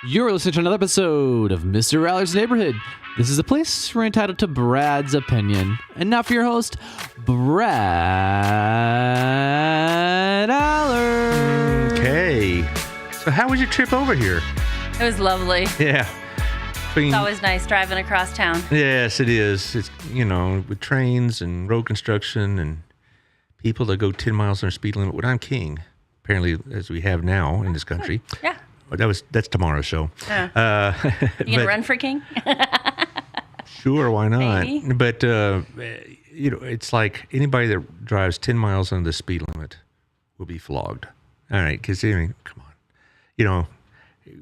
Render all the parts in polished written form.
You're listening to another episode of Mr. Allard's Neighborhood. This is a place we're entitled to Brad's opinion. And now for your host, Brad Allard. Okay. So how was your trip over here? It was lovely. Yeah. It's always nice driving across town. Yes, it is. It's, with trains and road construction and people that go 10 miles on the speed limit, when I'm king, apparently, as we have now in this country. Yeah. That's tomorrow's show. You gonna run for king? Sure, why not? Maybe. But it's like anybody that drives 10 miles on the speed limit will be flogged. All right, because come on,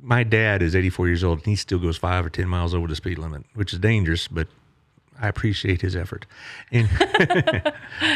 my dad is 84 years old and he still goes 5 or 10 miles over the speed limit, which is dangerous, but I appreciate his effort. And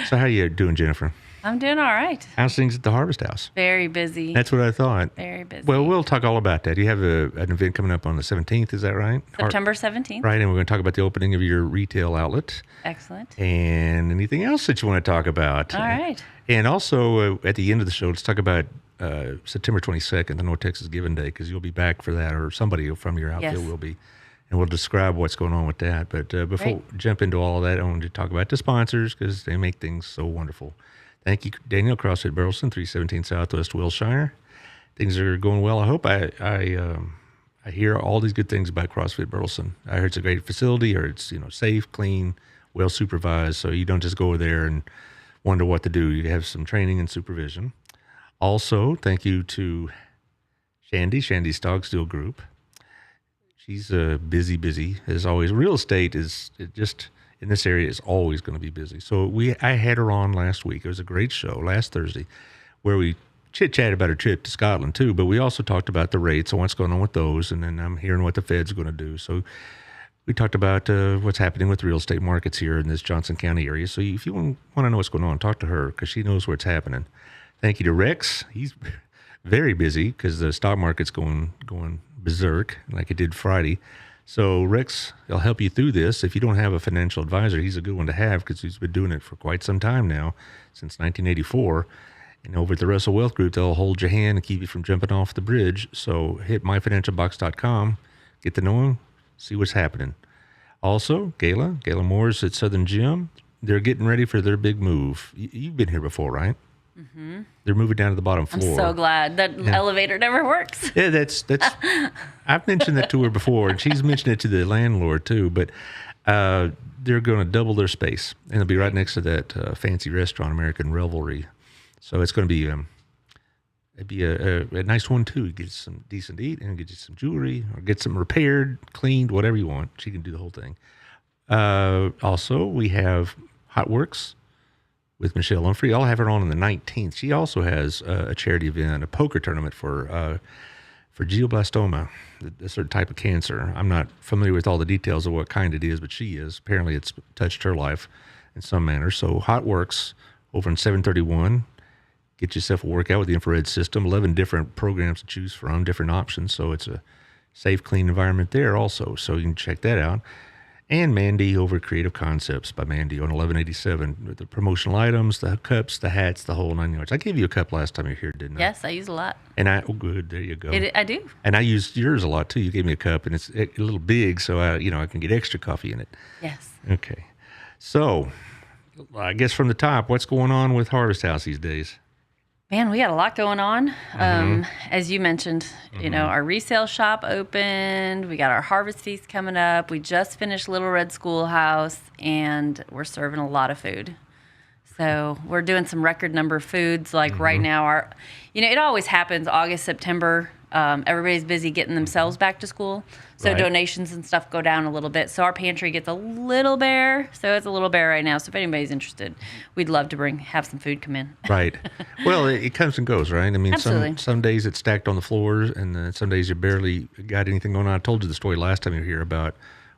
so, how you doing, Jennifer? I'm doing all right. How's things at the Harvest House? Very busy. That's what I thought. Very busy. Well, we'll talk all about that. You have an event coming up on the 17th, is that right? September 17th. Right, and we're going to talk about the opening of your retail outlet. Excellent. And anything else that you want to talk about. All right. And also, at the end of the show, let's talk about September 22nd, the North Texas Giving Day, because you'll be back for that, or somebody from your outfit will be. And we'll describe what's going on with that. But before we jump into all of that, I wanted to talk about the sponsors, because they make things so wonderful. Thank you, Daniel, CrossFit Burleson, 317 Southwest Wilshire. Things are going well. I hope I hear all these good things about CrossFit Burleson. I heard it's a great facility, or it's safe, clean, well supervised, so you don't just go over there and wonder what to do. You have some training and supervision. Also, thank you to Shandy's Dog Steel Group. She's busy as always. Real estate is just in this area is always going to be busy. So I had her on last week. It was a great show last Thursday, where we chit-chatted about her trip to Scotland too, but we also talked about the rates and what's going on with those, and then I'm hearing what the Fed's going to do. So we talked about what's happening with real estate markets here in this Johnson County area. So if you want to know what's going on, talk to her, because she knows where it's happening. Thank you to Rex. He's very busy because the stock market's going berserk like it did Friday. So Rex, he'll help you through this. If you don't have a financial advisor, he's a good one to have, because he's been doing it for quite some time now, since 1984. And over at the Russell Wealth Group, they'll hold your hand and keep you from jumping off the bridge. So hit myfinancialbox.com, get to know him, see what's happening. Also, Gayla Moore's at Southern Gym. They're getting ready for their big move. You've been here before, right? Mm-hmm. They're moving down to the bottom floor. I'm so glad that elevator never works. Yeah, that's. I've mentioned that to her before, and she's mentioned it to the landlord too. But they're going to double their space, and it'll be right next to that fancy restaurant, American Revelry. So it's going to be it'd be a nice one too. You get some decent to eat, and get you some jewelry, or get some repaired, cleaned, whatever you want. She can do the whole thing. Also, we have Hot Works with Michelle Humphrey. I'll have her on the 19th. She also has a charity event, a poker tournament for glioblastoma, a certain type of cancer. I'm not familiar with all the details of what kind it is, but she is. Apparently, it's touched her life in some manner. So Hot Works over in 731. Get yourself a workout with the infrared system. 11 different programs to choose from, different options. So it's a safe, clean environment there also. So you can check that out. And Mandy over Creative Concepts by Mandy on 1187 with the promotional items, the cups, the hats, the whole 9 yards. I gave you a cup last time you were here, didn't I? Yes, I use a lot. And good. There you go. I do. And I used yours a lot too. You gave me a cup, and it's a little big, so I can get extra coffee in it. Yes. Okay. So, I guess from the top, what's going on with Harvest House these days? Man, we got a lot going on. As you mentioned, our resale shop opened. We got our Harvest Feast coming up. We just finished Little Red Schoolhouse, and we're serving a lot of food. So we're doing some record number of foods. Like right now, it always happens August, September. Everybody's busy getting themselves back to school. So donations and stuff go down a little bit. So our pantry gets a little bare. So it's a little bare right now. So if anybody's interested, we'd love to have some food come in. Right. Well, it comes and goes, right? I mean, some days it's stacked on the floors, and some days you barely got anything going on. I told you the story last time you were here about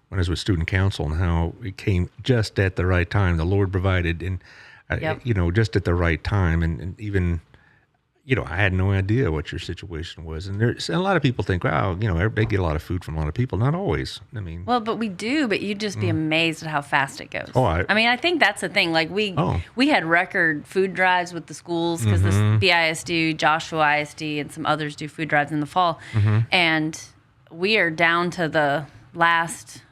when I was with student council and how it came just at the right time. The Lord provided, and just at the right time, and even I had no idea what your situation was. And there's a lot of people think, wow, they get a lot of food from a lot of people. Not always. I mean, well, but we do. But you'd just be amazed at how fast it goes. Oh, I think that's the thing. Like we had record food drives with the schools because the BISD, Joshua ISD, and some others do food drives in the fall, and we are down to the last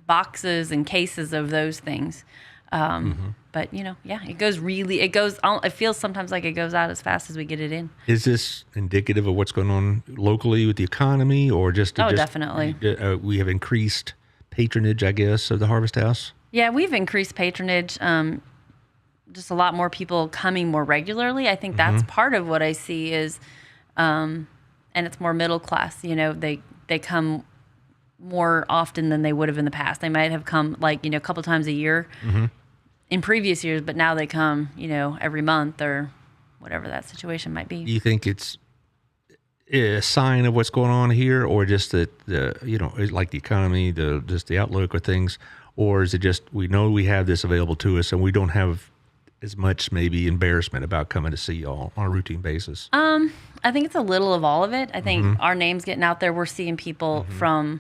boxes and cases of those things. But it feels sometimes like it goes out as fast as we get it in. Is this indicative of what's going on locally with the economy, or Definitely. We have increased patronage, I guess, of the Harvest House? Yeah, we've increased patronage. Just a lot more people coming more regularly. I think that's part of what I see is, and it's more middle class. They come more often than they would have in the past. They might have come a couple times a year in previous years, but now they come, every month or whatever that situation might be. Do you think it's a sign of what's going on here, or just that like the economy, just the outlook of things, or is it just we know we have this available to us and we don't have as much maybe embarrassment about coming to see y'all on a routine basis? I think it's a little of all of it. I think our name's getting out there. We're seeing people from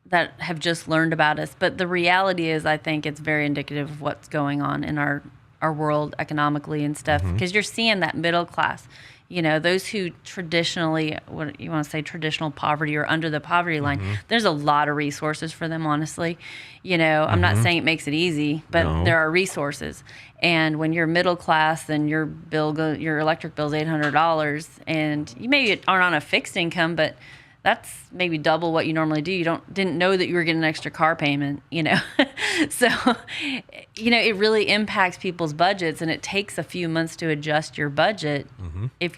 that have just learned about us. But the reality is, I think it's very indicative of what's going on in our world economically and stuff. Because you're seeing that middle class, those who traditionally, what you want to say, traditional poverty or under the poverty line, there's a lot of resources for them, honestly. I'm not saying it makes it easy, but there are resources. And when you're middle class, then your electric bill is $800, and you maybe aren't on a fixed income, but that's maybe double what you normally do. You didn't know that you were getting an extra car payment, So, it really impacts people's budgets, and it takes a few months to adjust your budget.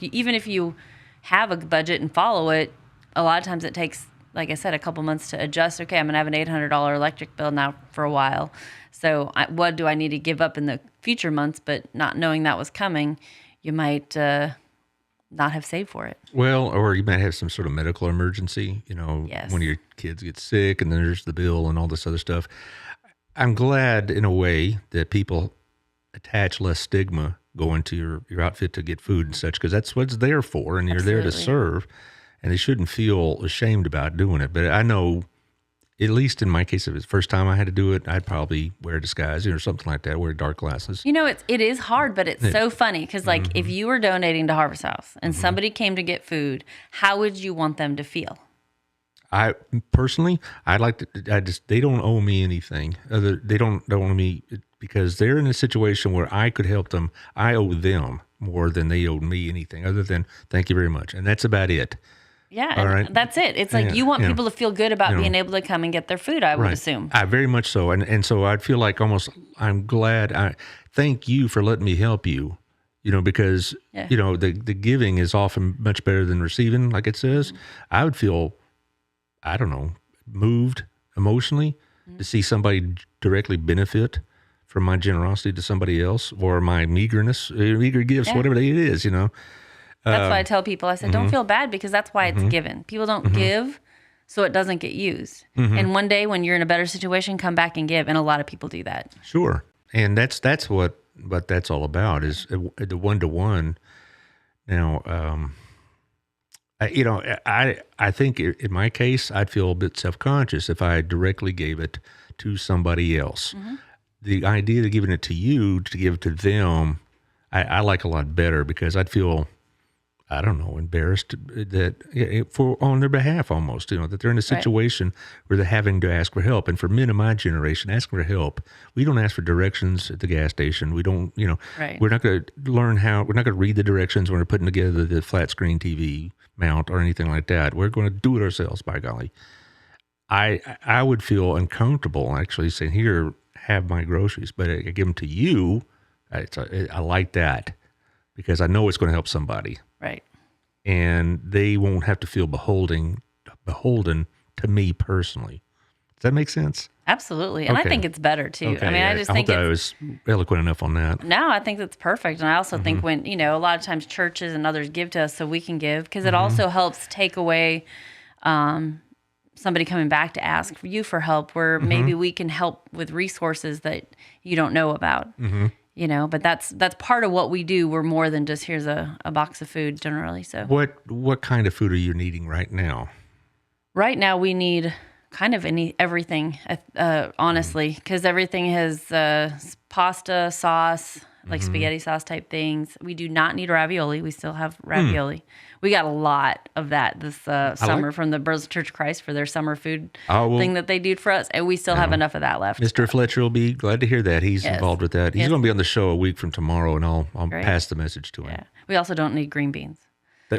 Even if you have a budget and follow it, a lot of times it takes, like I said, a couple months to adjust. Okay, I'm going to have an $800 electric bill now for a while. So what do I need to give up in the future months? But not knowing that was coming, you might not have saved for it. Well, or you might have some sort of medical emergency, Yes. When your kids get sick and then there's the bill and all this other stuff. I'm glad in a way that people attach less stigma going to your outfit to get food and such, because that's what it's there for, and you're there to serve, and they shouldn't feel ashamed about doing it. But I know, at least in my case, if it's the first time I had to do it, I'd probably wear a disguise or something like that, wear dark glasses. It is hard, but it's so funny because, if you were donating to Harvest House and somebody came to get food, how would you want them to feel? I personally, they don't owe me anything. They don't owe me because they're in a situation where I could help them. I owe them more than they owed me anything other than thank you very much. And that's about it. Yeah, all right? That's it. It's like you want people to feel good about being able to come and get their food, I would assume. Very much so. And so I'd feel like almost I'm glad. Thank you for letting me help you, because, the giving is often much better than receiving, like it says. I would feel, I don't know, moved emotionally to see somebody directly benefit from my generosity to somebody else, or my meager gifts, whatever it is, That's why I tell people, I said, don't feel bad, because that's why it's given. People don't give so it doesn't get used. And one day when you're in a better situation, come back and give. And a lot of people do that. Sure. And that's what that's all about, is the one-to-one. Now, I think in my case, I'd feel a bit self-conscious if I directly gave it to somebody else. The idea of giving it to you, to give it to them, I like a lot better, because I'd feel, I don't know, embarrassed on their behalf almost, that they're in a situation where they're having to ask for help. And for men of my generation, asking for help, we don't ask for directions at the gas station. We don't, we're not going to we're not going to read the directions when we're putting together the flat screen TV mount or anything like that. We're going to do it ourselves, by golly. I would feel uncomfortable actually saying, here, have my groceries, but I give them to you. I like that, because I know it's going to help somebody. Right. And they won't have to feel beholden to me personally. Does that make sense? Absolutely. And I think it's better too. Okay. I just think I was eloquent enough on that. No, I think that's perfect. And I also think when, a lot of times churches and others give to us so we can give, because it also helps take away somebody coming back to ask you for help, where maybe we can help with resources that you don't know about. But that's part of what we do. We're more than just here's a box of food generally. So what kind of food are you needing right now? Right now we need kind of everything, honestly, because everything has pasta, sauce, like spaghetti sauce type things. We do not need ravioli. We still have ravioli. We got a lot of that this summer from the Brazil Church of Christ for their summer food thing that they do for us, and we still have enough of that left. Mr. Fletcher will be glad to hear that. He's involved with that. He's going to be on the show a week from tomorrow, and I'll pass the message to him. Yeah. We also don't need green beans.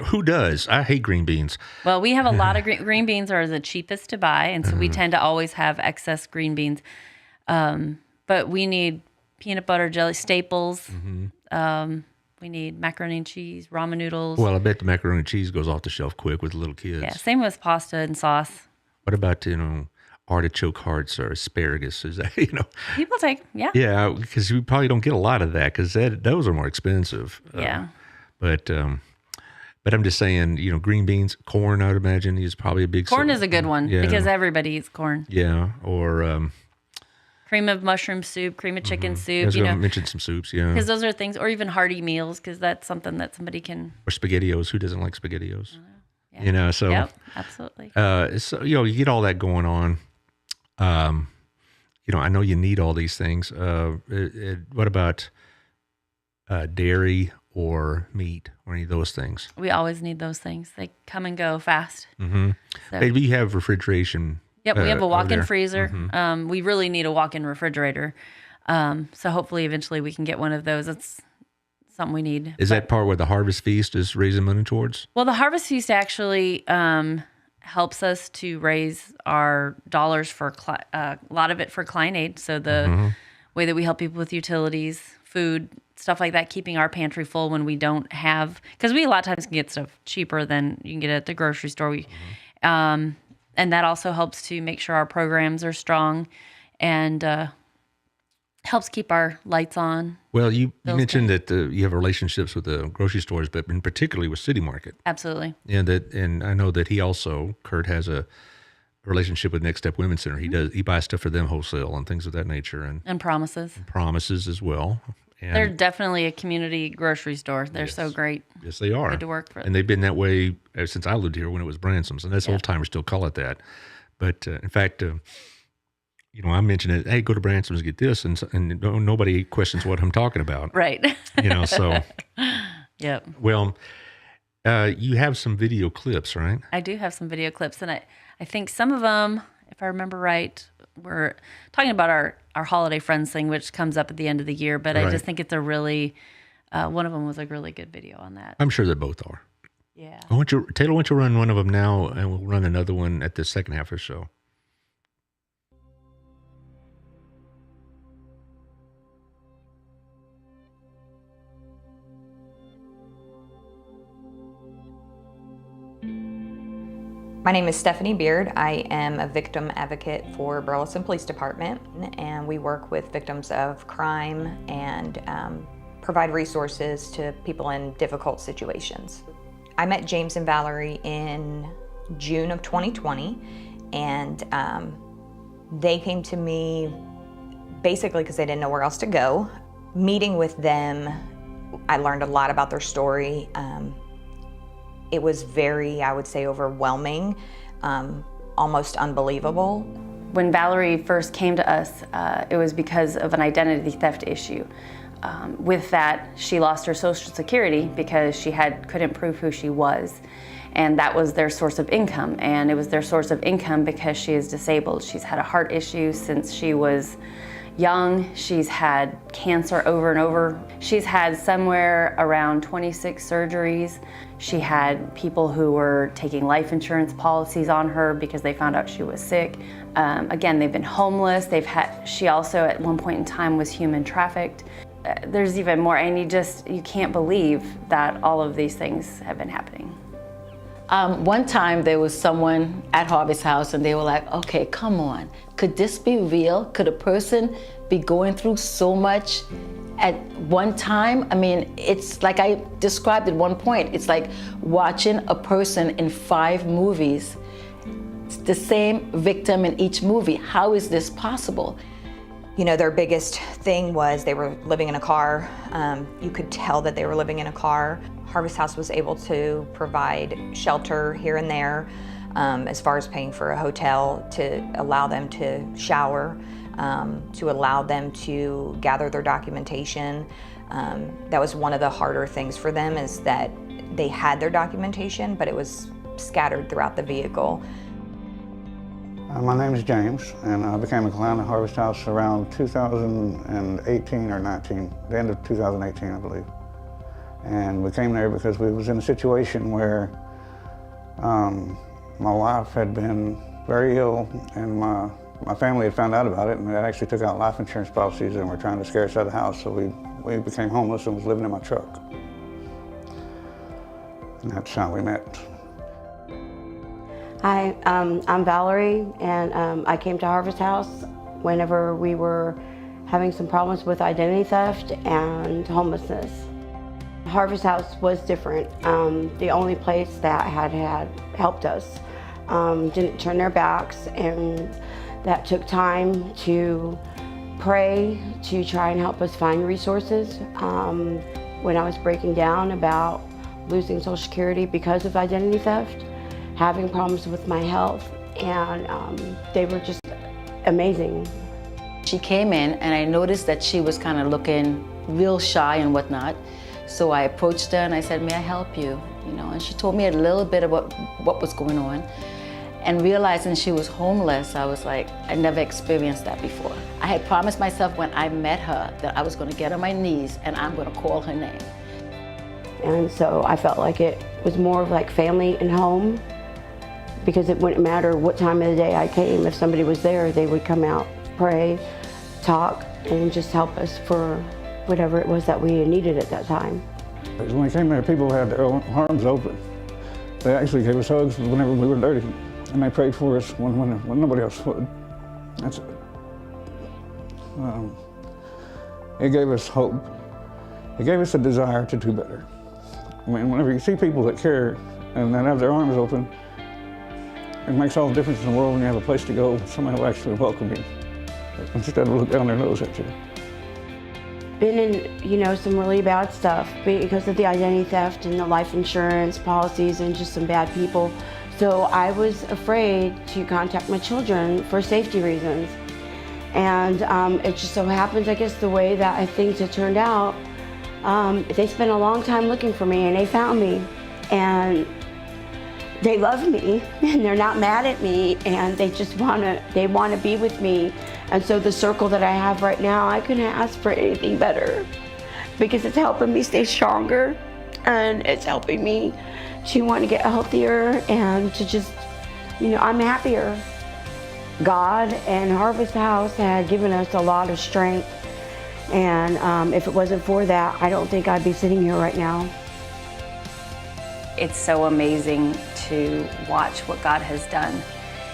Who does? I hate green beans. Well, we have a lot of green beans are the cheapest to buy, and so we tend to always have excess green beans. But we need peanut butter jelly staples. We need macaroni and cheese, ramen noodles. Well, I bet the macaroni and cheese goes off the shelf quick with little kids. Yeah, same with pasta and sauce. What about, artichoke hearts or asparagus? Is that, People take, yeah. Yeah, because we probably don't get a lot of that because those are more expensive. Yeah. But I'm just saying, green beans, corn, I would imagine is probably a big... Corn is a good one because everybody eats corn. Yeah, or... cream of mushroom soup, cream of chicken soup. I was going to mention some soups, yeah. Because those are things, or even hearty meals, because that's something that somebody can... Or SpaghettiOs. Who doesn't like SpaghettiOs? Yeah. So... Yep, absolutely. So, you get all that going on. I know you need all these things. What about dairy or meat or any of those things? We always need those things. They come and go fast. Mm-hmm. So. Hey, we have refrigeration. Yep, we have a walk-in freezer. We really need a walk-in refrigerator. So hopefully eventually we can get one of those. It's something we need. Is that part where the Harvest Feast is raising money towards? Well, the Harvest Feast actually helps us to raise our dollars for a lot of it for Client Aid. So the way that we help people with utilities, food, stuff like that, keeping our pantry full when we don't have, because we a lot of times can get stuff cheaper than you can get at the grocery store. And that also helps to make sure our programs are strong and helps keep our lights on. Well, you mentioned that you have relationships with the grocery stores, but in particularly with City Market. Absolutely. And I know that Kurt has a relationship with Next Step Women's Center. He buys stuff for them wholesale and things of that nature. And Promises. And Promises as well. And they're definitely a community grocery store. They're so great. Yes, they are. Good to work for. And they've been that way since I lived here when it was Bransom's. And that's old timers still call it that. But in fact, I mentioned it. Hey, go to Bransom's, get this, and nobody questions what I'm talking about. Right. So. Yep. Well, you have some video clips, right? I do have some video clips, and I think some of them, if I remember right, we're talking about our Holiday Friends thing, which comes up at the end of the year. But I just think it's a really, one of them was a really good video on that. I'm sure they both are. Yeah. Taylor, why don't you run one of them now, and we'll run another one at the second half of the show. My name is Stephanie Beard. I am a victim advocate for Burleson Police Department, and we work with victims of crime and provide resources to people in difficult situations. I met James and Valerie in June of 2020, and they came to me basically because they didn't know where else to go. Meeting with them, I learned a lot about their story. It was very, I would say, overwhelming, almost unbelievable. When Valerie first came to us, it was because of an identity theft issue. With that, she lost her Social Security because she couldn't prove who she was. And that was their source of income. And it was their source of income because she is disabled. She's had a heart issue since she was young. She's had cancer over and over. She's had somewhere around 26 surgeries. She had people who were taking life insurance policies on her because they found out she was sick. Again, they've been homeless. She also at one point in time was human trafficked. There's even more, and you can't believe that all of these things have been happening. One time there was someone at Harvest House and they were like, okay, come on. Could this be real? Could a person be going through so much at one time? I mean, it's like I described at one point, it's like watching a person in 5 movies. It's the same victim in each movie. How is this possible? Their biggest thing was they were living in a car. You could tell that they were living in a car. Harvest House was able to provide shelter here and there, as far as paying for a hotel, to allow them to shower, to allow them to gather their documentation. That was one of the harder things for them, is that they had their documentation, but it was scattered throughout the vehicle. My name is James, and I became a client at Harvest House around 2018 or 19, the end of 2018, I believe. And we came there because we was in a situation where my wife had been very ill, and my family had found out about it, and they actually took out life insurance policies and were trying to scare us out of the house, so we became homeless and was living in my truck. And that's how we met. Hi, I'm Valerie, and I came to Harvest House whenever we were having some problems with identity theft and homelessness. Harvest House was different. The only place that had helped us didn't turn their backs, and that took time to pray to try and help us find resources. When I was breaking down about losing Social Security because of identity theft, having problems with my health, and they were just amazing. She came in and I noticed that she was kind of looking real shy and whatnot. So I approached her and I said, "May I help you?" And she told me a little bit about what was going on. And realizing she was homeless, I was like, I never experienced that before. I had promised myself when I met her that I was going to get on my knees and I'm going to call her name. And so I felt like it was more of like family and home, because it wouldn't matter what time of the day I came. If somebody was there, they would come out, pray, talk, and just help us for whatever it was that we needed at that time. When we came there, people had their arms open. They actually gave us hugs whenever we were dirty, and they prayed for us when nobody else would. That's it. It gave us hope. It gave us a desire to do better. I mean, whenever you see people that care and that have their arms open, it makes all the difference in the world when you have a place to go. Somebody will actually welcome you instead of look down their nose at you. Been in, some really bad stuff because of the identity theft and the life insurance policies and just some bad people. So I was afraid to contact my children for safety reasons. And it just so happens, I guess, the way that things have turned out, they spent a long time looking for me and they found me. And they love me and they're not mad at me, and they just want to be with me. And so the circle that I have right now, I couldn't ask for anything better, because it's helping me stay stronger and it's helping me to want to get healthier and to just, I'm happier. God and Harvest House had given us a lot of strength, and if it wasn't for that, I don't think I'd be sitting here right now. It's so amazing to watch what God has done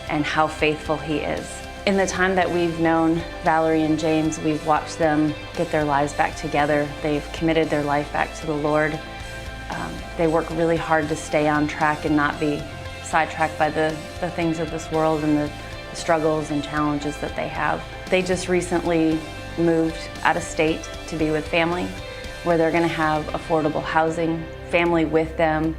and how faithful He is. In the time that we've known Valerie and James, we've watched them get their lives back together. They've committed their life back to the Lord. They work really hard to stay on track and not be sidetracked by the things of this world and the struggles and challenges that they have. They just recently moved out of state to be with family, where they're going to have affordable housing, family with them,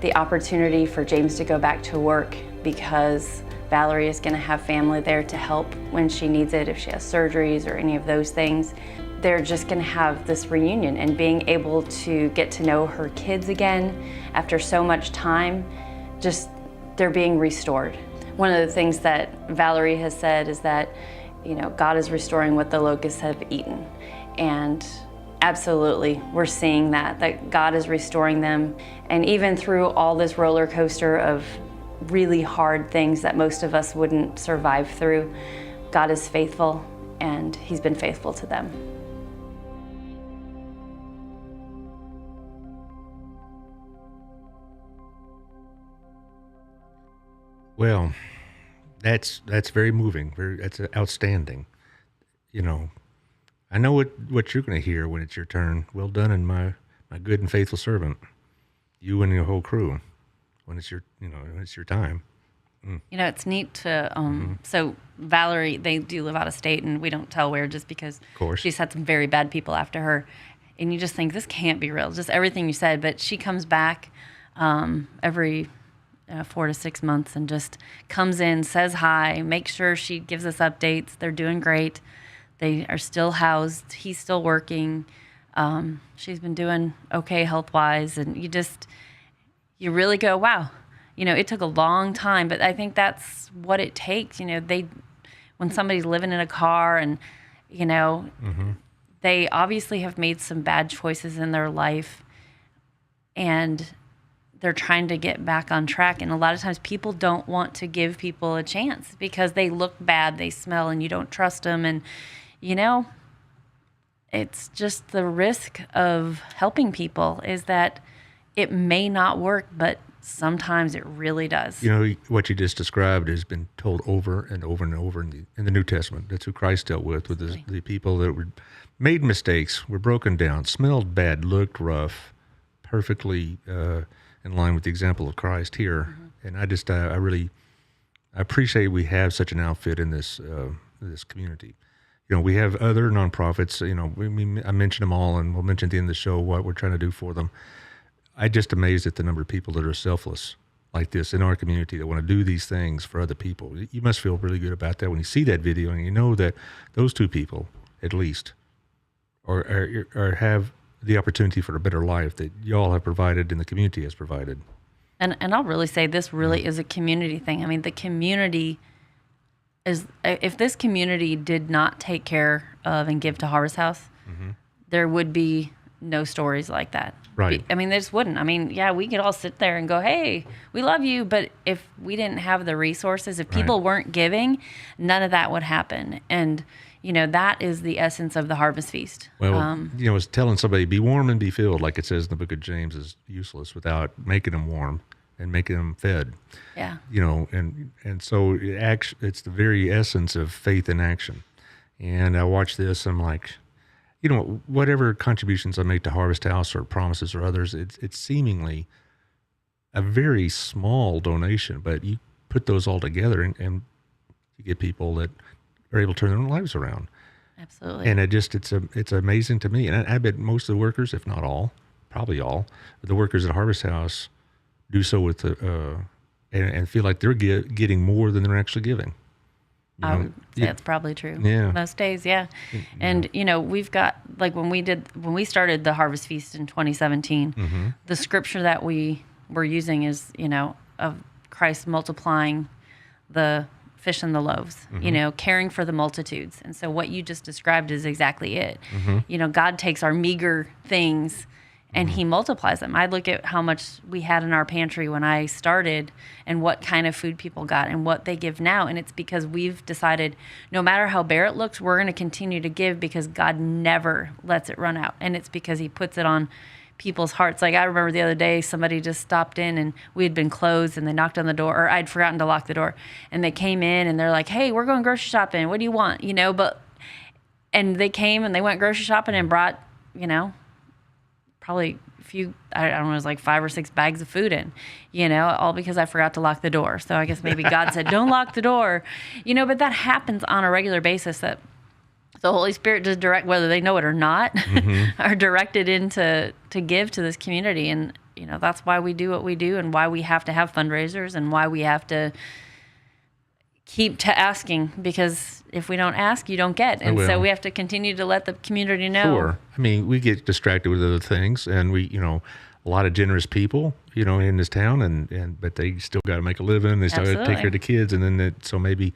the opportunity for James to go back to work because Valerie is going to have family there to help when she needs it, if she has surgeries or any of those things. They're just going to have this reunion, and being able to get to know her kids again after so much time, just they're being restored. One of the things that Valerie has said is that, God is restoring what the locusts have eaten. And absolutely, we're seeing that God is restoring them. And even through all this roller coaster of really hard things that most of us wouldn't survive through, God is faithful, and He's been faithful to them. Well, that's very moving. That's outstanding. I know what you're going to hear when it's your turn. Well done, and my good and faithful servant. You and your whole crew. When it's your time. It's neat to. So Valerie, they do live out of state, and we don't tell where, just because of course she's had some very bad people after her, and you just think this can't be real. Just everything you said, but she comes back every 4 to 6 months and just comes in, says hi, makes sure she gives us updates. They're doing great. They are still housed. He's still working. She's been doing okay health-wise, and you really go, wow. It took a long time, but I think that's what it takes. When somebody's living in a car and, they obviously have made some bad choices in their life, and they're trying to get back on track. And a lot of times people don't want to give people a chance because they look bad, they smell, and you don't trust them. And, it's just the risk of helping people is that it may not work, but sometimes it really does. What you just described has been told over and over and over in the New Testament. That's who Christ dealt with the people that made mistakes, were broken down, smelled bad, looked rough, perfectly in line with the example of Christ here. Mm-hmm. And I really appreciate we have such an outfit in this community. We have other nonprofits. I mentioned them all, and we'll mention at the end of the show what we're trying to do for them. I'm just amazed at the number of people that are selfless like this in our community that want to do these things for other people. You must feel really good about that when you see that video and you know that those two people, at least, or have the opportunity for a better life that y'all have provided and the community has provided. And I'll really say this really is a community thing. I mean, the community is, if this community did not take care of and give to Harvest House, there would be no stories like that. Right. I mean, there just wouldn't. I mean, yeah, we could all sit there and go, hey, we love you. But if we didn't have the resources, if people weren't giving, none of that would happen. And, that is the essence of the Harvest Feast. Well, I was telling somebody, be warm and be filled, like it says in the book of James, is useless without making them warm and making them fed. Yeah. And so it's the very essence of faith in action. And I watch this, I'm like, whatever contributions I make to Harvest House or Promises or others, it's seemingly a very small donation, but you put those all together and you get people that are able to turn their own lives around. Absolutely. And it's amazing to me. And I bet most of the workers, if not all, probably all, the workers at Harvest House do so with and feel like they're getting more than they're actually giving. I would say that's probably true. Yeah. Most days, yeah. And, we've got, like when we started the Harvest Feast in 2017, the scripture that we were using is, of Christ multiplying the fish and the loaves, caring for the multitudes. And so what you just described is exactly it. God takes our meager things and he multiplies them. I look at how much we had in our pantry when I started and what kind of food people got and what they give now. And it's because we've decided no matter how bare it looks, we're going to continue to give because God never lets it run out. And it's because he puts it on people's hearts. Like I remember the other day, somebody just stopped in and we had been closed and they knocked on the door, or I'd forgotten to lock the door. And they came in and they're like, hey, we're going grocery shopping. What do you want? And they came and they went grocery shopping and brought, probably a few, I don't know, it was like 5 or 6 bags of food in, all because I forgot to lock the door. So I guess maybe God said, don't lock the door, but that happens on a regular basis, that the Holy Spirit just direct, whether they know it or not, are directed into to give to this community. And, that's why we do what we do and why we have to have fundraisers and why we have to keep asking, because if we don't ask, you don't get. And so we have to continue to let the community know. Sure. I mean, we get distracted with other things, and we, a lot of generous people, in this town, but they still got to make a living. They still got to take care of the kids. And then so maybe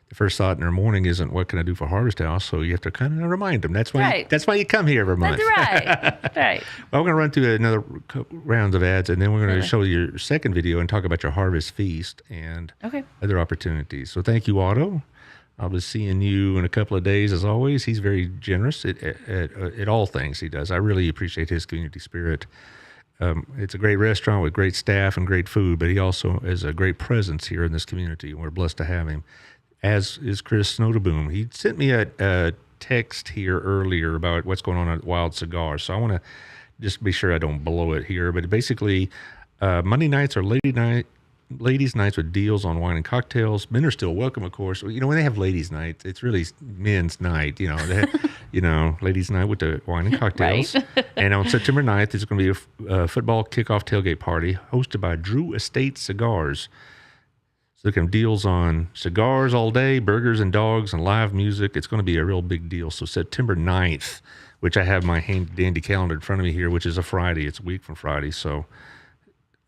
the first thought in their morning isn't, what can I do for Harvest House? So you have to kind of remind them. That's why you come here every month. That's right. Well, we're going to run through another rounds of ads, and then we're going to show you your second video and talk about your Harvest Feast and other opportunities. So thank you, Otto. I'll be seeing you in a couple of days. As always, he's very generous at all things he does. I really appreciate his community spirit. It's a great restaurant with great staff and great food, but he also is a great presence here in this community, and we're blessed to have him, as is Chris Snowdeboom. He sent me a text here earlier about what's going on at Wild Cigars, so I want to just be sure I don't blow it here. But basically, Monday nights are ladies' nights with deals on wine and cocktails. Men are still welcome, of course. When they have ladies' night, it's really men's night. Ladies' night with the wine and cocktails. Right. And on September 9th, there's going to be a football kickoff tailgate party hosted by Drew Estate Cigars. So they can have deals on cigars all day, burgers and dogs, and live music. It's going to be a real big deal. So September 9th, which I have my dandy calendar in front of me here, which is a Friday. It's a week from Friday. So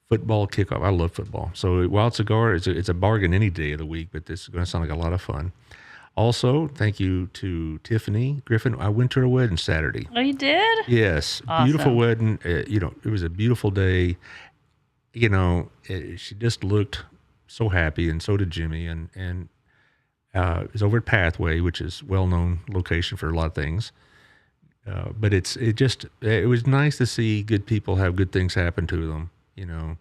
football kickoff. I love football. So Wild Cigar, it's a bargain any day of the week, but this is going to sound like a lot of fun. Also, thank you to Tiffany Griffin. I went to her wedding Saturday. Oh, you did? Yes. Awesome. Beautiful wedding. It was a beautiful day. She just looked so happy, and so did Jimmy. And it's over at Pathway, which is well-known location for a lot of things. But it was nice to see good people have good things happen to them, And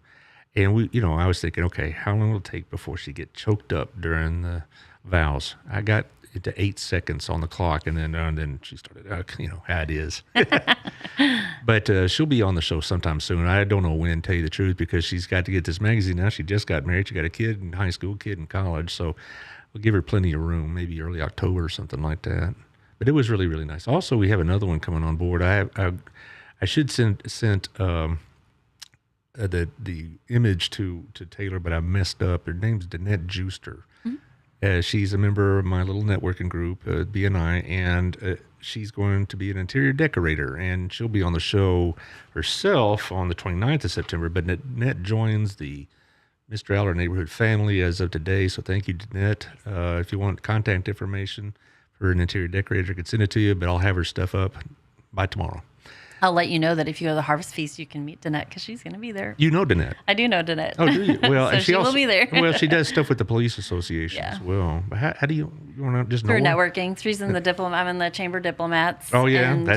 I was thinking, okay, how long will it take before she get choked up during the vows? I got it to 8 seconds on the clock, and then she started, how it is. But she'll be on the show sometime soon. I don't know when, to tell you the truth, because she's got to get this magazine now. She just got married. She got a kid in high school, kid in college. So we'll give her plenty of room, maybe early October or something like that. But it was really, really nice. Also, we have another one coming on board. I should send the image to Taylor, but I messed up. Her name's Danette Juster. She's a member of my little networking group, BNI, and she's going to be an interior decorator, and she'll be on the show herself on the 29th of September. But Danette joins the Mr. Allard neighborhood family as of today, so thank you, Danette. If you want contact information for an interior decorator, I could send it to you, but I'll have her stuff up by tomorrow. I'll let you know that if you go to the Harvest Feast, you can meet Danette because she's going to be there. You know Danette? I do know Danette. Oh, do you? Well, so and she will be there. Well, she does stuff with the police association as well. But how do you want to just know through her? networking? She's in the I'm in the Chamber of Diplomats. Oh yeah, and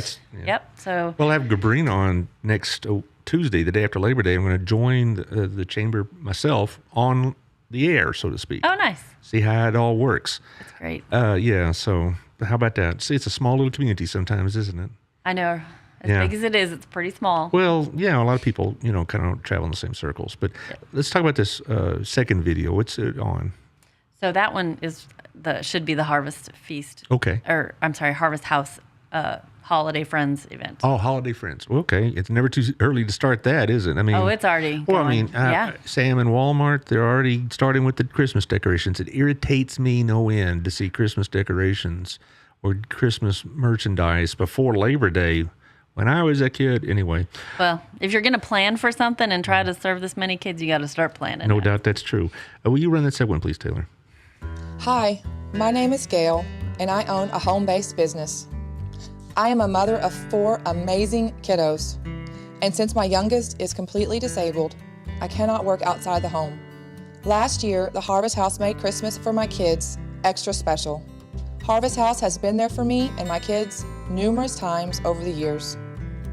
Yep. So. Well, I have Gabrina on next Tuesday, the day after Labor Day. I'm going to join the chamber myself on the air, so to speak. Oh, nice. See how it all works. That's great. Yeah. So how about that? See, it's a small little community sometimes, isn't it? I know. As big as it is, it's pretty small. Well, yeah, a lot of people, kind of travel in the same circles. But let's talk about this second video. What's it on? So that one should be the Harvest Feast. Okay. Or, I'm sorry, Harvest House Holiday Friends event. Oh, Holiday Friends. Okay. It's never too early to start that, is it? I mean, it's already going. Sam and Walmart, they're already starting with the Christmas decorations. It irritates me no end to see Christmas decorations or Christmas merchandise before Labor Day. When I was a kid, anyway. Well, if you're going to plan for something and try to serve this many kids, you got to start planning. No doubt that's true. Will you run that segment, please, Taylor? Hi, my name is Gail, and I own a home-based business. I am a mother of 4 amazing kiddos, and since my youngest is completely disabled, I cannot work outside the home. Last year, the Harvest House made Christmas for my kids extra special. Harvest House has been there for me and my kids numerous times over the years.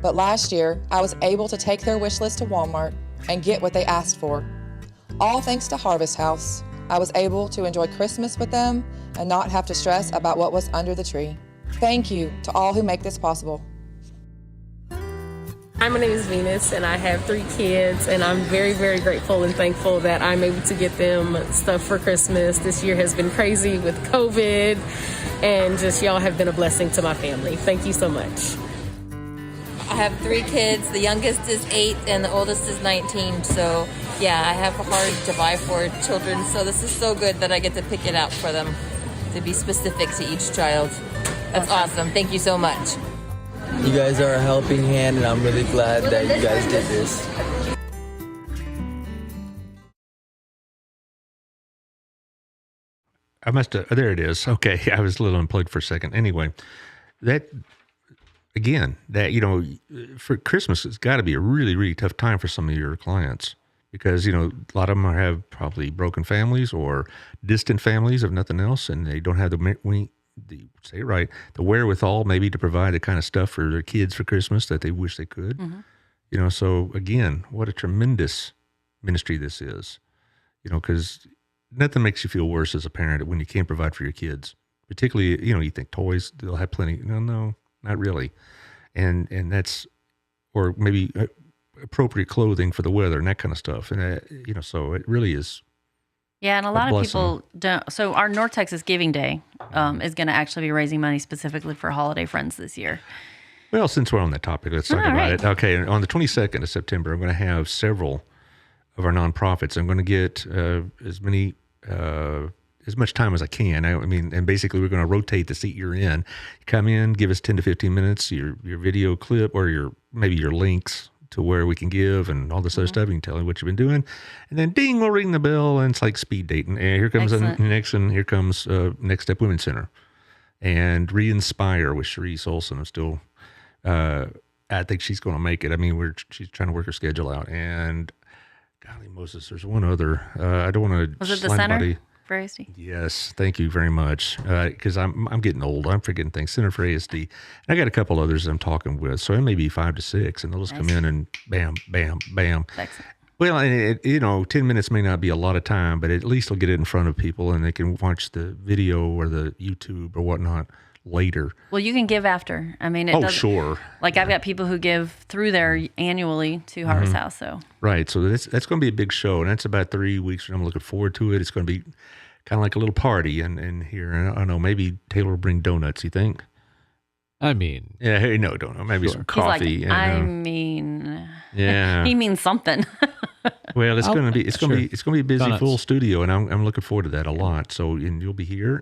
But last year, I was able to take their wish list to Walmart and get what they asked for. All thanks to Harvest House, I was able to enjoy Christmas with them and not have to stress about what was under the tree. Thank you to all who make this possible. Hi, my name is Venus, and I have 3 kids, and I'm very, very grateful and thankful that I'm able to get them stuff for Christmas. This year has been crazy with COVID, and just y'all have been a blessing to my family. Thank you so much. I have 3 kids. The youngest is 8 and the oldest is 19. So yeah, I have a heart to buy for children. So this is so good that I get to pick it out for them to be specific to each child. That's awesome. Thank you so much. You guys are a helping hand, and I'm really glad that you guys did this. I must have, there it is. Okay, I was a little unplugged for a second. Anyway, for Christmas, it's got to be a really, really tough time for some of your clients because, a lot of them have probably broken families or distant families, if nothing else, and they don't have the wherewithal maybe to provide the kind of stuff for their kids for Christmas that they wish they could. Mm-hmm. So again, what a tremendous ministry this is, because nothing makes you feel worse as a parent when you can't provide for your kids, particularly, you think toys, they'll have plenty. No, not really. And that's, or maybe appropriate clothing for the weather and that kind of stuff. And, so it really is. Yeah, and a lot of people don't. So our North Texas Giving Day is going to actually be raising money specifically for Holiday Friends this year. Well, since we're on that topic, let's talk about it. Okay, on the 22nd of September, I'm going to have several of our nonprofits. I'm going to get as many as much time as I can. I mean, and basically we're going to rotate the seat you're in. You come in, give us 10 to 15 minutes, your video clip or maybe your links to where we can give and all this other stuff. You can tell me what you've been doing. And then ding, we'll ring the bell, and it's like speed dating. And here comes the next one. Here comes Next Step Women's Center. And Re-Inspire with Cherise Olson. I'm still, I think she's going to make it. I mean, she's trying to work her schedule out. And golly Moses, there's one other. I don't want to. Was it the center for ASD? Yes, thank you very much. Because I'm getting old. I'm forgetting things. Center for ASD. And I got a couple others I'm talking with. So it may be 5 to 6, and they'll just come in and bam, bam, bam. Excellent. Well, and 10 minutes may not be a lot of time, but at least they'll get it in front of people, and they can watch the video or the YouTube or whatnot later. Well, you can give after. I mean, sure. Like I've got people who give through there annually to Harvest House. So right, so that's going to be a big show, and that's about 3 weeks, and I'm looking forward to it. It's going to be kind of like a little party, and here, I don't know, maybe Taylor will bring donuts. You think? I mean, yeah, hey, no, don't know. Maybe some coffee. He's like, I mean, yeah, he means something. Well, it's going to be a busy Donuts. full studio, and I'm looking forward to that a lot. So, and you'll be here,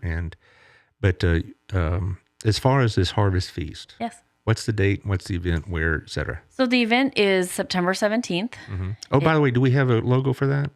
but as far as this Harvest Feast, Yes. What's the date? What's the event? Where, et cetera? So the event is September 17th. Mm-hmm. Oh, by the way, do we have a logo for that?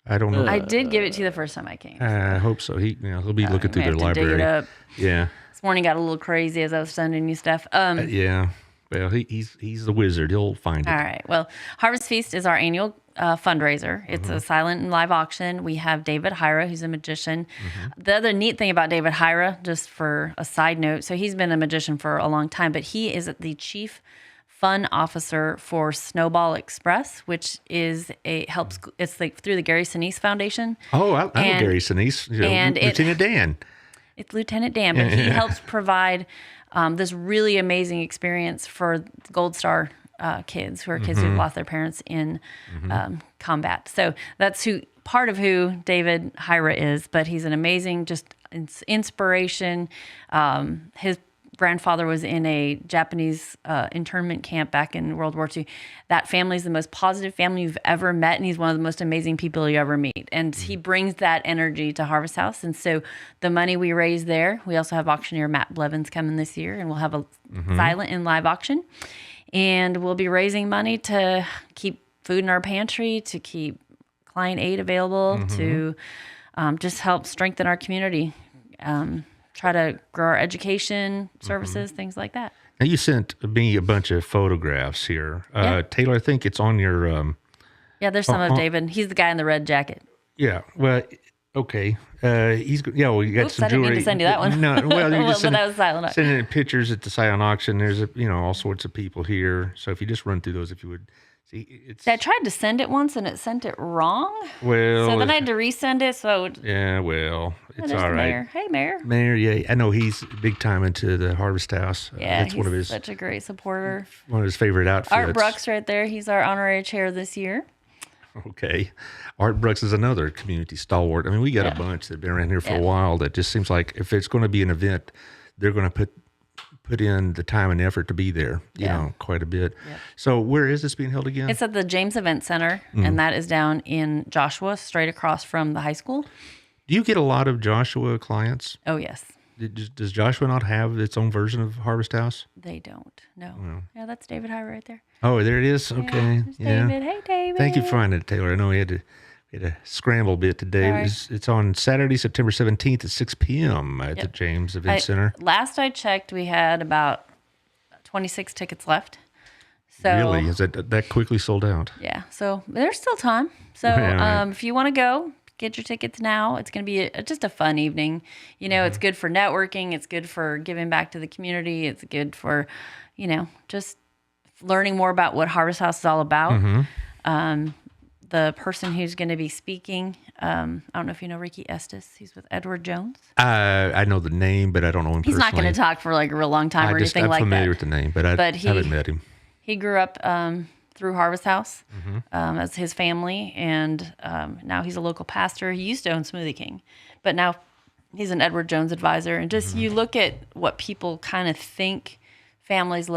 I don't know. I did give it to you the first time I came. I hope so. He'll be looking through may their have to dig library. it up. Yeah. This morning got a little crazy as I was sending you stuff. Yeah. Well, he's the wizard. He'll find it. All right. Well, Harvest Feast is our annual fundraiser. It's a silent and live auction. We have David Hyra, who's a magician. The other neat thing about David Hyra, just for a side note, so he's been a magician for a long time, but he is the chief fun officer for Snowball Express, which is it's like through the Gary Sinise Foundation. Oh, I know Gary Sinise. Lieutenant Dan. It's Lieutenant Dan, but he helps provide this really amazing experience for Gold Star kids, who are kids who've lost their parents in combat. So that's part of who David Hyra is, but he's an amazing just inspiration. His grandfather was in a Japanese internment camp back in World War II. That family is the most positive family you've ever met, and he's one of the most amazing people you ever meet. And he brings that energy to Harvest House. And so the money we raise there, we also have auctioneer Matt Blevins coming this year, and we'll have a silent and live auction. And we'll be raising money to keep food in our pantry, to keep client aid available, to just help strengthen our community. Try to grow our education services, things like that. Now, you sent me a bunch of photographs here. Yeah. Taylor, I think it's on your... yeah, there's some of David. He's the guy in the red jacket. Yeah, well, okay. We got Oops, some I didn't jewelry. mean to send you that one. No, well, you just But that was silent. sending pictures at the silent auction. There's, all sorts of people here. So if you just run through those, if you would... See, it's... I tried to send it once, and it sent it wrong. Well... So then I had to resend it, so I would... Yeah, well, it's there's all the right. Mayor. Hey, Mayor. Mayor, yeah, I know he's big time into the Harvest House. Yeah, that's he's one of his such a great supporter. one of his favorite outfits. Art Brooks right there. He's our honorary chair this year. Okay, Art Brooks is another community stalwart. I mean, we got a bunch that've been around here for a while. That just seems like if it's going to be an event, they're going to put in the time and effort to be there. You know, quite a bit. Yep. So where is this being held again? It's at the James Event Center, and that is down in Joshua, straight across from the high school. Do you get a lot of Joshua clients? Oh, yes. Does Joshua not have its own version of Harvest House? They don't. No. Yeah, that's David Hyra right there. Oh, there it is. Okay. Yeah. David. Hey, David. Thank you for finding it, Taylor. I know we had to scramble a bit today. It's on Saturday, September 17th at 6 p.m. at the James Event Center. Last I checked, we had about 26 tickets left. So, really? Is that quickly sold out? Yeah. So there's still time. So if you want to go, get your tickets now. It's going to be just a fun evening. It's good for networking. It's good for giving back to the community. It's good for, just learning more about what Harvest House is all about. The person who's going to be speaking, I don't know if you know Ricky Estes. He's with Edward Jones. I know the name, but I don't know him personally. He's not going to talk for like a real long time or anything like that. I'm familiar with the name, but I haven't met him. He grew up through Harvest House as his family, and now he's a local pastor. He used to own Smoothie King, but now he's an Edward Jones advisor. And just you look at what people kind of think families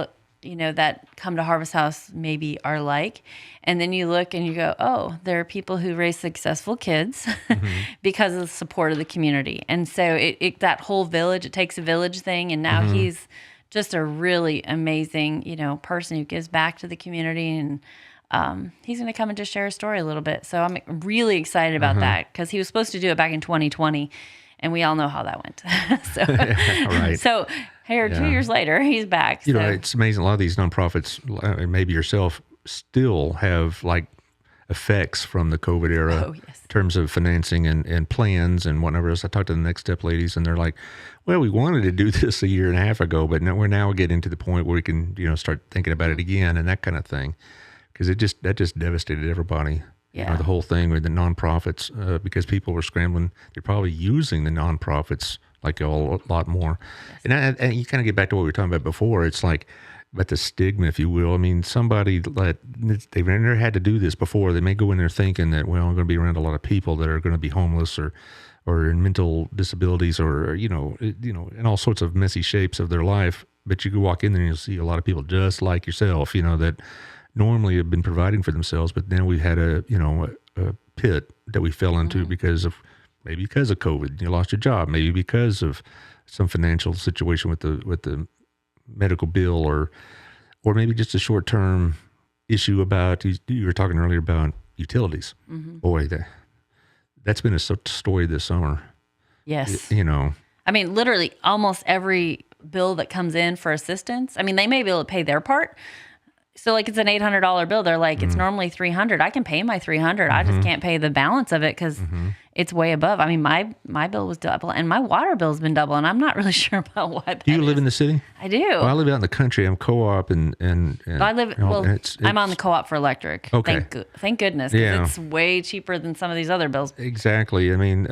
that come to Harvest House maybe are like. And then you look and you go, oh, there are people who raise successful kids because of the support of the community. And so that whole village, it takes a village thing. And now he's just a really amazing, person who gives back to the community. And he's going to come and just share his story a little bit. So I'm really excited about that, because he was supposed to do it back in 2020. And we all know how that went. So, right. So here, 2 years later, he's back. It's amazing. A lot of these nonprofits, maybe yourself, still have like effects from the COVID era in terms of financing and plans and whatever else. I talked to the Next Step ladies, and they're like, well, we wanted to do this a year and a half ago, but we're now getting to the point where we can, start thinking about it again and that kind of thing. Because that just devastated everybody. Yeah. The whole thing with the nonprofits, because people were scrambling. They're probably using the nonprofits like a lot more. Yes. And you kind of get back to what we were talking about before. It's like about the stigma, if you will. I mean, they've never had to do this before. They may go in there thinking that, well, I'm going to be around a lot of people that are going to be homeless or in mental disabilities or in all sorts of messy shapes of their life. But you can walk in there and you'll see a lot of people just like yourself, that normally have been providing for themselves, but then we had a pit that we fell into because of COVID. You lost your job, maybe because of some financial situation with the medical bill, or maybe just a short term issue about. You were talking earlier about utilities. Boy, that's been a story this summer. Yes, I mean, literally almost every bill that comes in for assistance. I mean, they may be able to pay their part. So like it's an $800 bill. They're like, it's normally $300. I can pay my $300. I just can't pay the balance of it because it's way above. I mean, my bill was double, and my water bill's been double, and I'm not really sure about what. Do you live in the city? I do. Well, I live out in the country. I'm co-op and I live. I'm on the co-op for electric. Okay. Thank goodness. 'Cause it's way cheaper than some of these other bills. Exactly. I mean,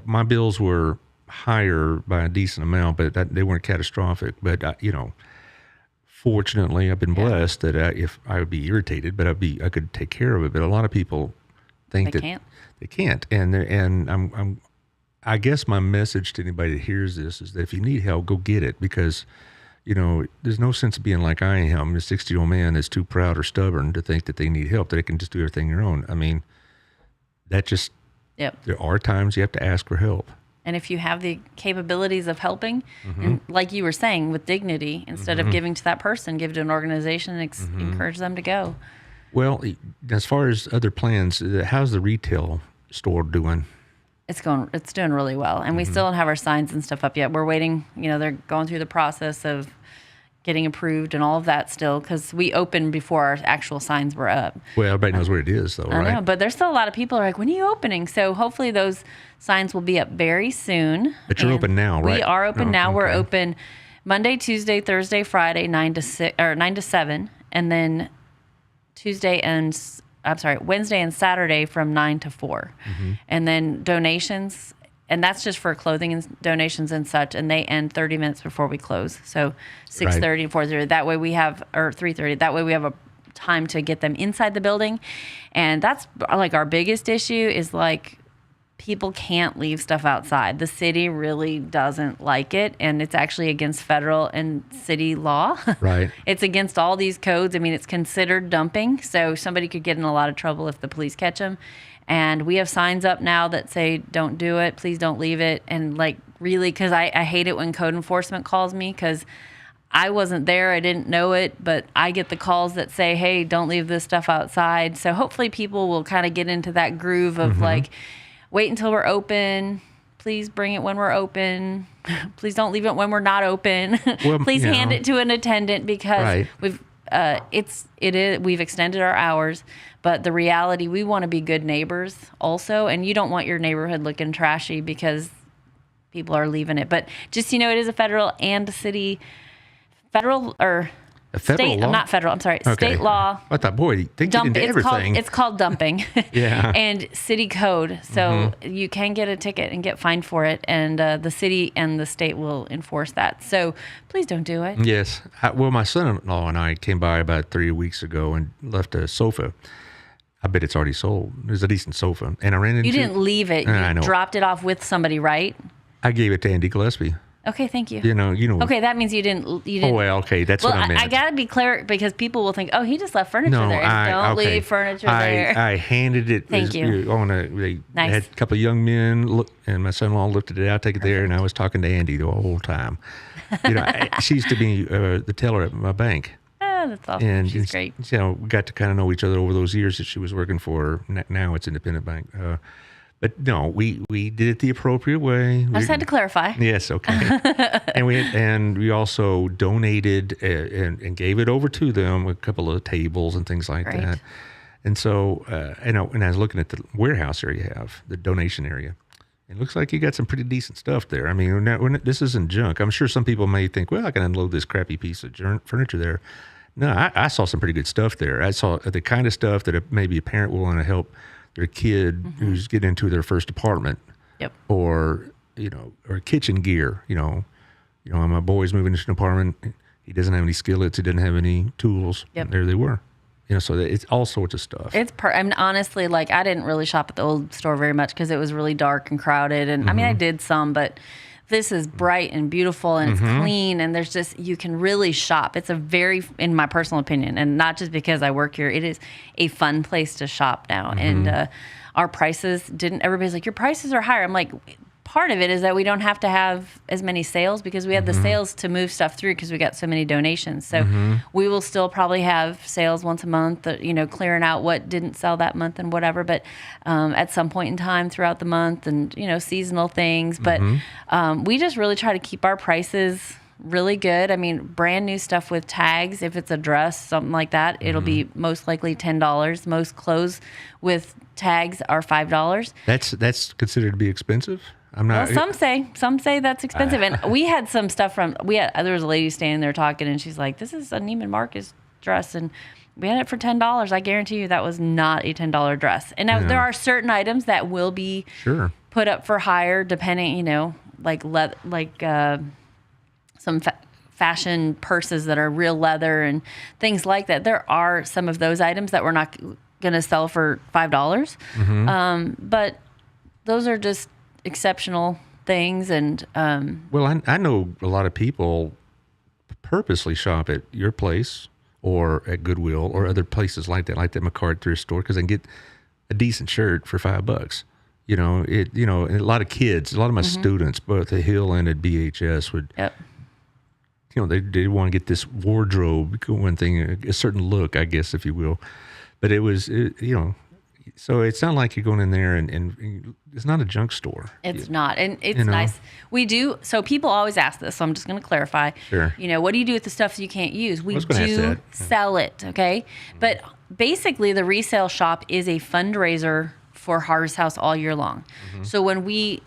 my bills were higher by a decent amount, but they weren't catastrophic. But fortunately, I've been blessed that if I would be irritated, but I could take care of it. But a lot of people think they can't. And I guess my message to anybody that hears this is that if you need help, go get it, because there's no sense of being like I am, a 60-year-old man that's too proud or stubborn to think that they need help, that they can just do everything on their own. I mean, there are times you have to ask for help. And if you have the capabilities of helping, and like you were saying, with dignity, instead of giving to that person, give to an organization and encourage them to go. Well, as far as other plans, how's the retail store doing? It's doing really well. And we still don't have our signs and stuff up yet. We're waiting, they're going through the process of getting approved and all of that still, because we opened before our actual signs were up. Well, everybody knows where it is, though, right? I know, but there's still a lot of people who are like, when are you opening? So hopefully those signs will be up very soon. But you're open now, right? We are open now. Okay. We're open Monday, Tuesday, Thursday, Friday, 9 to 7, and then Wednesday and Saturday from 9 to 4. And then donations, and that's just for clothing and donations and such, and they end 30 minutes before we close. So 6:30 and 4:30. That way we have, or 3:30. That way we have a time to get them inside the building. And that's like our biggest issue is like people can't leave stuff outside. The city really doesn't like it, and it's actually against federal and city law. Right. It's against all these codes. I mean, it's considered dumping, so somebody could get in a lot of trouble if the police catch them. And we have signs up now that say, don't do it, please don't leave it. And like really, because I hate it when code enforcement calls me, because I wasn't there, I didn't know it, but I get the calls that say, hey, don't leave this stuff outside. So hopefully people will kind of get into that groove of like, wait until we're open, please bring it when we're open, please don't leave it when we're not open. Well, please hand it to an attendant, because we've we've extended our hours, but the reality, we want to be good neighbors also, and you don't want your neighborhood looking trashy because people are leaving it. But just it is a federal and a city, state law? Not federal, I'm sorry, state law. I thought, boy, they get into everything. It's called dumping. Yeah. And city code. So you can get a ticket and get fined for it, and the city and the state will enforce that. So please don't do it. Yes. Well, my son-in-law and I came by about 3 weeks ago and left a sofa. I bet it's already sold. It was a decent sofa. And I ran into... You didn't leave it. You dropped it off with somebody, right? I gave it to Andy Gillespie. Okay, thank you. You know. Okay, that means you didn't. Oh, well, okay, that's what I meant. I got to be clear because people will think, oh, he just left furniture there. Don't leave furniture there. I handed it. Thank you. They Nice. had a couple of young men, and my son-in-law lifted it out, take it there, and I was talking to Andy the whole time. She used to be the teller at my bank. Oh, that's awesome. And She's great. We got to kind of know each other over those years that she was working for. Now it's Independent Bank. But no, we did it the appropriate way. I just had to clarify. Yes, okay. and we also donated and gave it over to them, a couple of tables and things like that. And so, and I was looking at the warehouse area you have, the donation area. It looks like you got some pretty decent stuff there. I mean, this isn't junk. I'm sure some people may think, well, I can unload this crappy piece of furniture there. No, I saw some pretty good stuff there. I saw the kind of stuff that maybe a parent will want to help their kid who's getting into their first apartment. Yep. Or kitchen gear. My boy's moving into an apartment. He doesn't have any skillets. He doesn't have any tools. Yep. And there they were. So it's all sorts of stuff. I mean, honestly, like I didn't really shop at the old store very much because it was really dark and crowded. And I mean, I did some, but this is bright and beautiful and it's clean. And there's you can really shop. It's in my personal opinion, and not just because I work here, it is a fun place to shop now. And our prices everybody's like, your prices are higher. I'm like, part of it is that we don't have to have as many sales because we have the sales to move stuff through because we got so many donations. So we will still probably have sales once a month, clearing out what didn't sell that month and whatever. But at some point in time throughout the month and, seasonal things. But we just really try to keep our prices really good. I mean, brand new stuff with tags, if it's a dress, something like that, it'll be most likely $10. Most clothes with tags are $5. That's considered to be expensive? I'm not. Well, some say that's expensive. And we had some stuff there was a lady standing there talking and she's like, this is a Neiman Marcus dress. And we had it for $10. I guarantee you that was not a $10 dress. And now there are certain items that will be put up for hire depending, like some fashion purses that are real leather and things like that. There are some of those items that we're not going to sell for $5. But those are just exceptional things. And well, I know a lot of people purposely shop at your place or at Goodwill or other places like that McCart thrift store because they can get a decent shirt for $5. And a lot of kids, a lot of my students, both at Hill and at BHS would, they want to get this wardrobe, one thing, a certain look, I guess, if you will. But it was, so it's not like you're going in there and it's not a junk store. It's not. And it's nice. We do. So people always ask this. So I'm just going to clarify. Sure. What do you do with the stuff you can't use? We do sell it. Okay. But basically the resale shop is a fundraiser for Harvest House all year long. So when we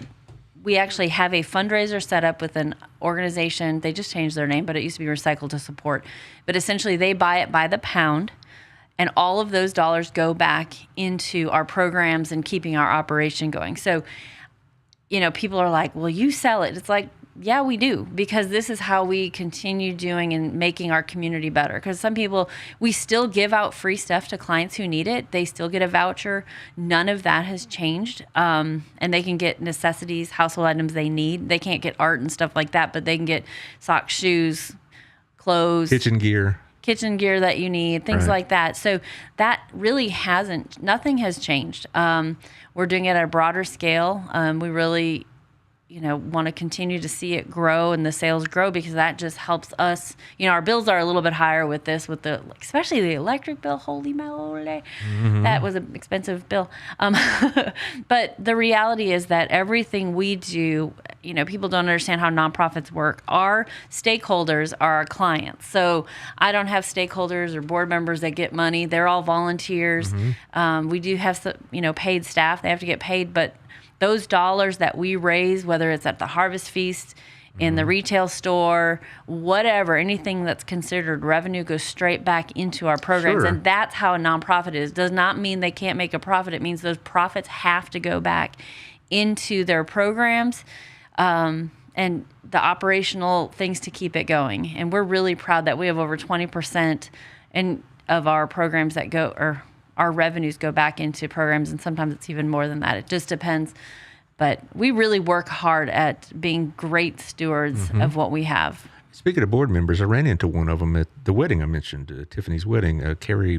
actually have a fundraiser set up with an organization, they just changed their name, but it used to be Recycle to Support. But essentially they buy it by the pound. And all of those dollars go back into our programs and keeping our operation going. So, people are like, well, you sell it. It's like, yeah, we do, because this is how we continue doing and making our community better. Because some people, we still give out free stuff to clients who need it. They still get a voucher. None of that has changed. And they can get necessities, household items they need. They can't get art and stuff like that, but they can get socks, shoes, clothes. Kitchen gear that you need, things like that. So that really nothing has changed. We're doing it at a broader scale. We really, want to continue to see it grow and the sales grow because that just helps us. Our bills are a little bit higher with this, especially the electric bill. Holy moly. That was an expensive bill. But the reality is that everything we do, people don't understand how nonprofits work. Our stakeholders are our clients. So I don't have stakeholders or board members that get money. They're all volunteers. We do have some, paid staff. They have to get paid, but those dollars that we raise, whether it's at the Harvest Feast, in the retail store, whatever, anything that's considered revenue goes straight back into our programs. And that's how a nonprofit is. Does not mean they can't make a profit. It means those profits have to go back into their programs and the operational things to keep it going. And we're really proud that we have over 20% of our programs that go, or our revenues go back into programs, and sometimes it's even more than that. It just depends But we really work hard at being great stewards of what we have. Speaking of board members, I ran into one of them at the wedding I mentioned, Tiffany's wedding. Carrie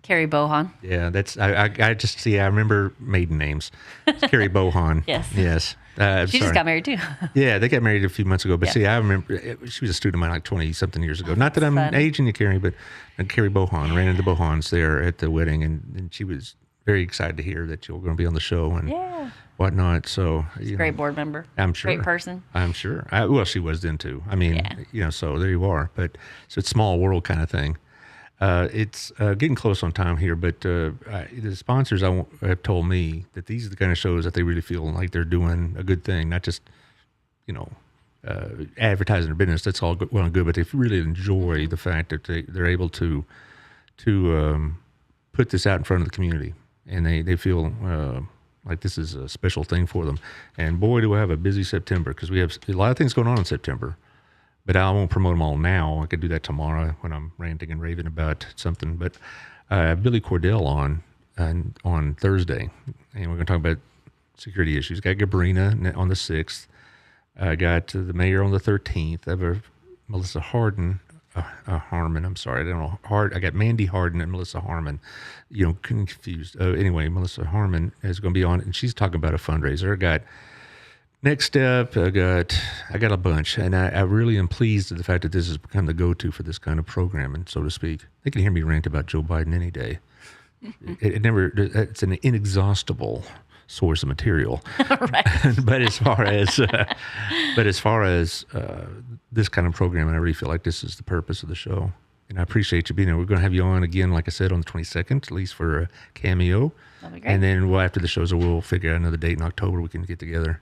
Carrie Bohan. Yeah, that's I just see. I remember maiden names. It's Carrie Bohan. Yes. She Sorry. just got married too. Yeah, they got married a few months ago. But see, I remember she was a student of mine like 20-something years ago. Not that I'm aging you, Carrie, but Carrie Bohan. Ran into the Bohans there at the wedding, and she was very excited to hear that you were going to be on the show and whatnot. So, Great board member. I'm sure. Great person. I'm sure. Well, she was then too. I mean, so there you are. But so it's small world kind of thing. It's getting close on time here, but the sponsors have told me that these are the kind of shows that they really feel like they're doing a good thing, not just, advertising their business. That's all well and good, but they really enjoy the fact that they're able to put this out in front of the community, and they feel like this is a special thing for them. And boy, do I have a busy September, because we have a lot of things going on in September. But I won't promote them all now. I could do that tomorrow when I'm ranting and raving about something. But I have Billy Cordell on Thursday, and we're going to talk about security issues. Got Gabrina on the 6th. I got the mayor on the 13th. I have Melissa Harden. Harmon, I'm sorry, I don't know. I got Mandy Harden and Melissa Harmon. Confused. Anyway, Melissa Harmon is going to be on, and she's talking about a fundraiser. I got Next Step. I got a bunch, and I really am pleased at the fact that this has become the go-to for this kind of programming, so to speak. They can hear me rant about Joe Biden any day. It's an inexhaustible source of material. But as far as this kind of programming, I really feel like this is the purpose of the show. And I appreciate you being here. We're going to have you on again, like I said, on the 22nd, at least for a cameo. That'd be great. And then after the shows, we'll figure out another date in October we can get together.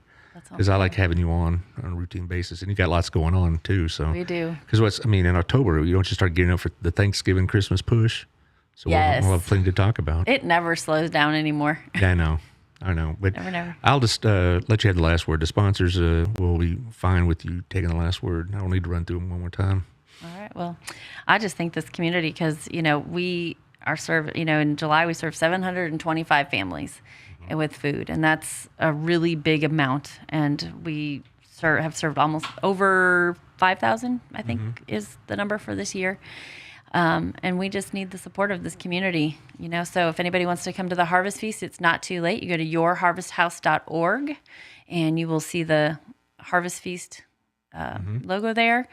Because I like having you on a routine basis, and you got lots going on too. So we do. Because in October, you don't just start getting up for the Thanksgiving, Christmas push. So we'll have plenty to talk about. It never slows down anymore. Yeah, I know. But never. I'll just let you have the last word. The sponsors will be fine with you taking the last word. I don't need to run through them one more time. All right. Well, I just think this community, because we are served. In July we served 725 families. And with food, and that's a really big amount. And we have served almost over 5,000, I think, is the number for this year. And we just need the support of this community, So if anybody wants to come to the Harvest Feast, it's not too late. You go to yourharvesthouse.org, and you will see the Harvest Feast logo there.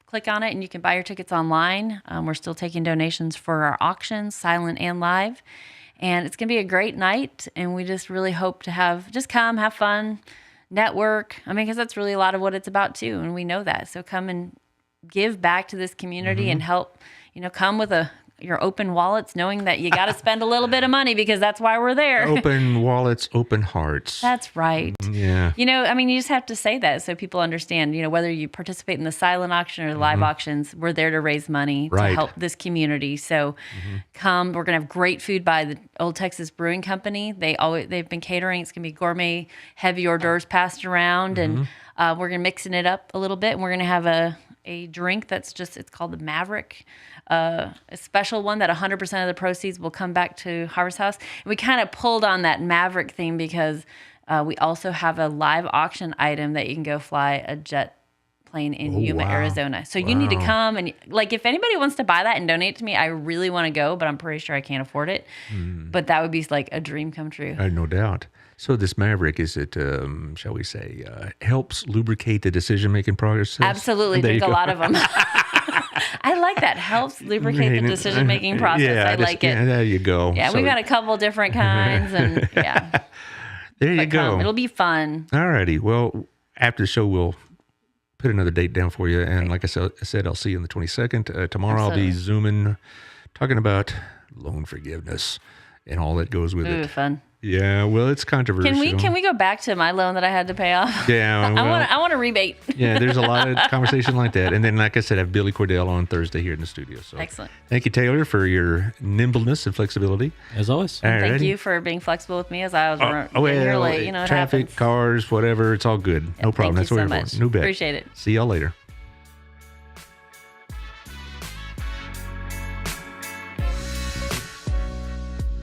Click on it, and you can buy your tickets online. We're still taking donations for our auctions, silent and live. And it's going to be a great night, and we just really hope to come, have fun, network. Because that's really a lot of what it's about too, and we know that. So come and give back to this community and help, come with your open wallets, knowing that you got to spend a little bit of money, because that's why we're there. Open wallets, open hearts. That's right. Yeah. You just have to say that so people understand, whether you participate in the silent auction or the live auctions, we're there to raise money to help this community. So come, we're going to have great food by the Old Texas Brewing Company. They've been catering. It's going to be gourmet, heavy hors d'oeuvres passed around, and we're going to mixing it up a little bit, and we're going to have a drink it's called the Maverick, a special one that 100% of the proceeds will come back to Harvest House. And we kind of pulled on that Maverick theme because we also have a live auction item that you can go fly a jet plane in Yuma, Arizona. So you need to come, and if anybody wants to buy that and donate to me, I really want to go, but I'm pretty sure I can't afford it. But that would be like a dream come true. No doubt. So this Maverick, is it, shall we say, helps lubricate the decision-making process? Absolutely. Drink a lot of them. I like that. Helps lubricate the decision-making process. Yeah, I like it. Yeah, there you go. Yeah, we've got a couple different kinds, and There you go. It'll be fun. All righty. Well, after the show, we'll put another date down for you. And like I said, I'll see you on the 22nd. Tomorrow I'll be Zooming, talking about loan forgiveness and all that goes with it. Fun. Yeah, well, it's controversial. Can we go back to my loan that I had to pay off? Yeah, I want a rebate. Yeah, there's a lot of conversation like that. And then, like I said, I have Billy Cordell on Thursday here in the studio. So excellent. Thank you, Taylor, for your nimbleness and flexibility. As always. Thank you for being flexible with me as I was here late. Traffic, cars, whatever. It's all good. No problem. Thank you so much. New bet. Appreciate it. See y'all later.